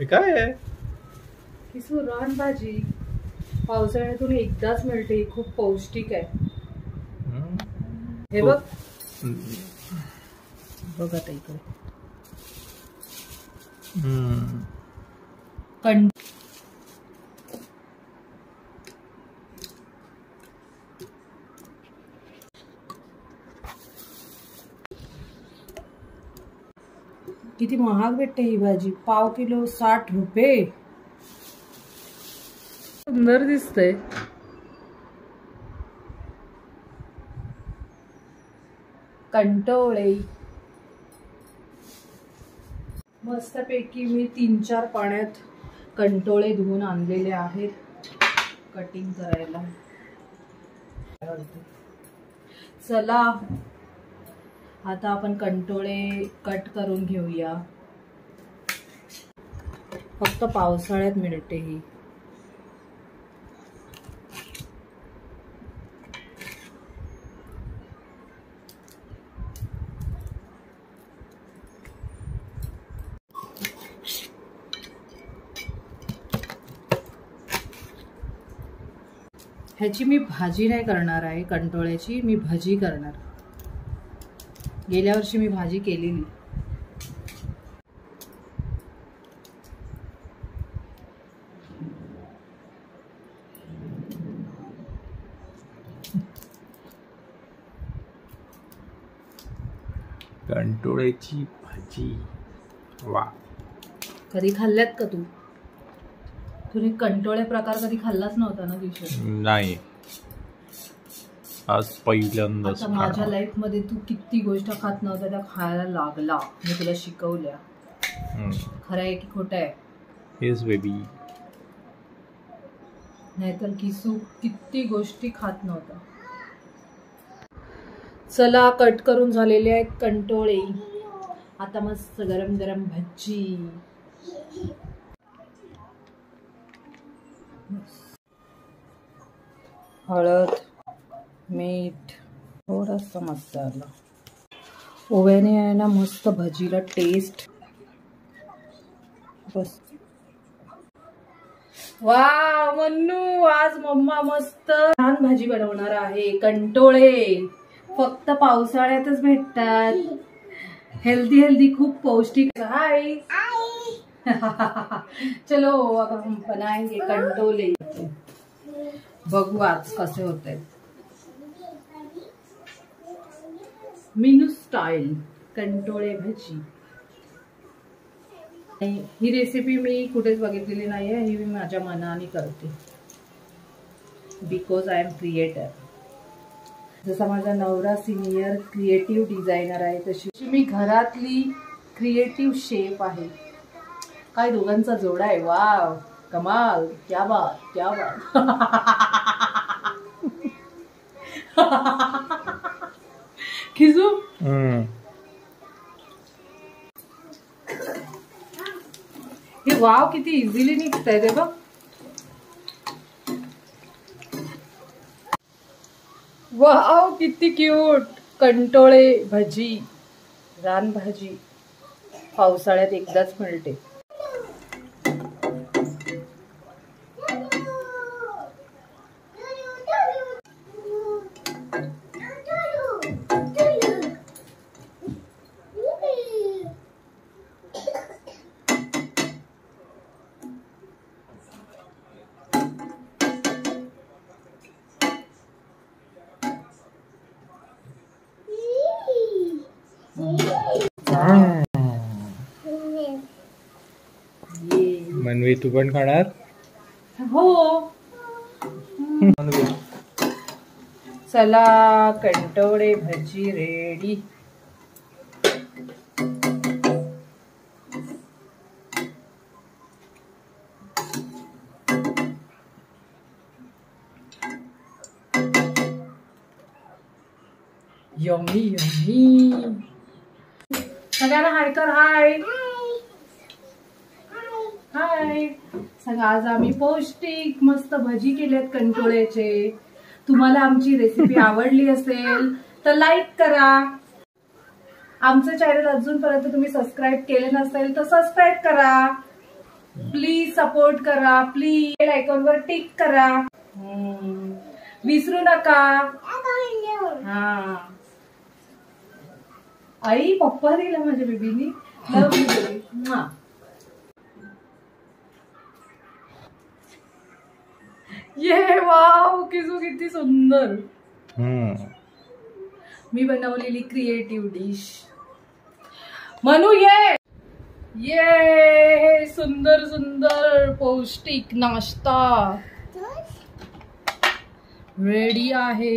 काय आहे ही सुरण भाजी पावसाळ्यातून एकदाच मिळते, खूप पौष्टिक आहे. हे बघ बघ आता इकडे किती महाग भेटते ही भाजी. पाव किलो 60 रुपये. सुंदर दिसतंय. कंटोळे मस्तपैकी मी 3-4 पाण्यात कंटोळे धुवून आणलेले आहेत कटिंग करायला. चला आता आपण कंटोळे कट करून घेऊया. फक्त पावसाळ्यात मिळते ही. ह्याची मी भाजी नाही करणार आहे. कंटोळ्याची मी भजी करणार. गेल्या वर्षी मी भाजी केलेली. कंटोळ्याची भाजी. वा, कधी खाल्ल्यात का तू? तुम्ही कंटोळे प्रकार कधी खाल्लाच नव्हता ना दिवशी? नाही, आज पहिल्यांदाच. माझ्या लाईफ मध्ये तू किती गोष्ट खात नव्हता त्या खायला लागला. मी तुला शिकवल्या. खरं आहे की खोटं आहे? Yes baby. नाहीतर किसू किती गोष्टी खात नव्हता. चला कट करून झालेले आहेत कंटोळे. आता मस्त गरम गरम भजी. हळद, मीठ, थोडासा मसाला. ओव्याने आहे ना मस्त भजीला टेस्ट. बस. वा मन्नू, आज मम्मा मस्त छान भाजी बनवणार आहे. कंटोळे फक्त पावसाळ्यातच भेटतात. हेल्दी हेल्दी, खूप पौष्टिक. हाय चलो अब हम बनाएंगे कंटोले. बघू आज कसे होते. मीनू स्टाईल कंटोळे भजी. ही रेसिपी मी कुठेच बघितलेली नाहीये. ही मी माझ्या मनाने करते. Because I am creator. जसा माझा नवरा सिनियर क्रिएटिव्ह डिझायनर आहे, तशी मी घरातली क्रिएटिव्ह शेफ आहे. काय दोघांचा जोडा आहे. वाव, कमाल, क्या बात, क्या बात. खिजू. हे वाव किती इझिली निघतंय ते बघ. वाव किती क्यूट. कंटोळे भजी, रानभाजी पावसाळ्यात एकदाच मिळते. मनवी तू पण खाणार? हो. चला कंटोळे भजी रेडी. Yummy yummy. सगळ्यांना हाय कर. हाय हाय. सगळं आज आम्ही पौष्टिक मस्त भजी केल्यात कंटोळ्याचे. तुम्हाला आमची रेसिपी आवडली असेल तर लाईक करा. आमचं चॅनल अजूनपर्यंत तुम्ही सबस्क्राईब केले नसेल तर सबस्क्राईब करा. प्लीज सपोर्ट करा, प्लीज बेल आयकॉन वर टिक करा, विसरू नका. हा आई पप्पा दिला माझ्या बेबीनी. लव यू बेबी. ये वाव किजू किती सुंदर. मी बनवलेली क्रिएटिव्ह डिश. मनू ये सुंदर सुंदर पौष्टिक नाश्ता रेडी आहे.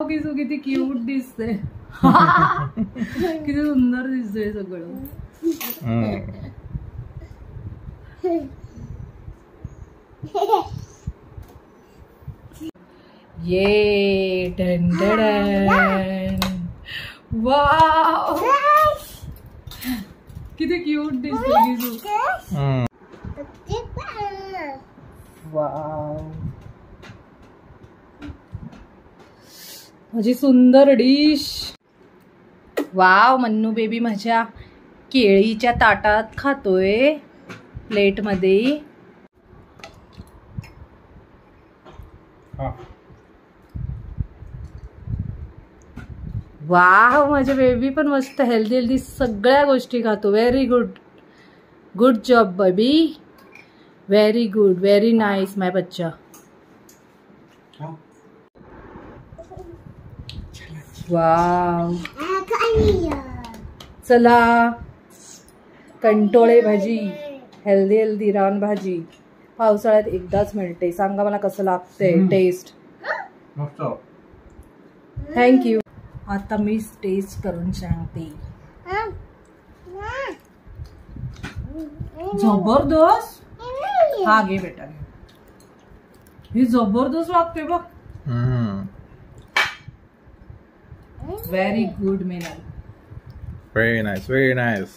किजू किती क्यूट दिसते. किती सुंदर दिसतंय सगळं. ये डन वाव किती क्यूट दिसते किजू. वाव माझी सुंदर डिश. वाव मन्नू बेबी माझ्या केळीच्या ताटात खातोय प्लेट मध्ये. वाव माझ्या बेबी पण मस्त हेल्दी हेल्दी सगळ्या गोष्टी खातो. Very good. Good job baby. Very good. Very nice my बच्चा. वाव चला कंटोळे भाजी हेल्दी हेल्दी रान भाजी पावसाळ्यात एकदाच मिळते. सांगा मला कसं लागते टेस्ट. थँक्यू. आता मी टेस्ट करून सांगते. जबरदस्त. हा घे बेटा. ही जबरदस्त लागते बघ. व्हेरी गुड मेनल. Very nice, very nice.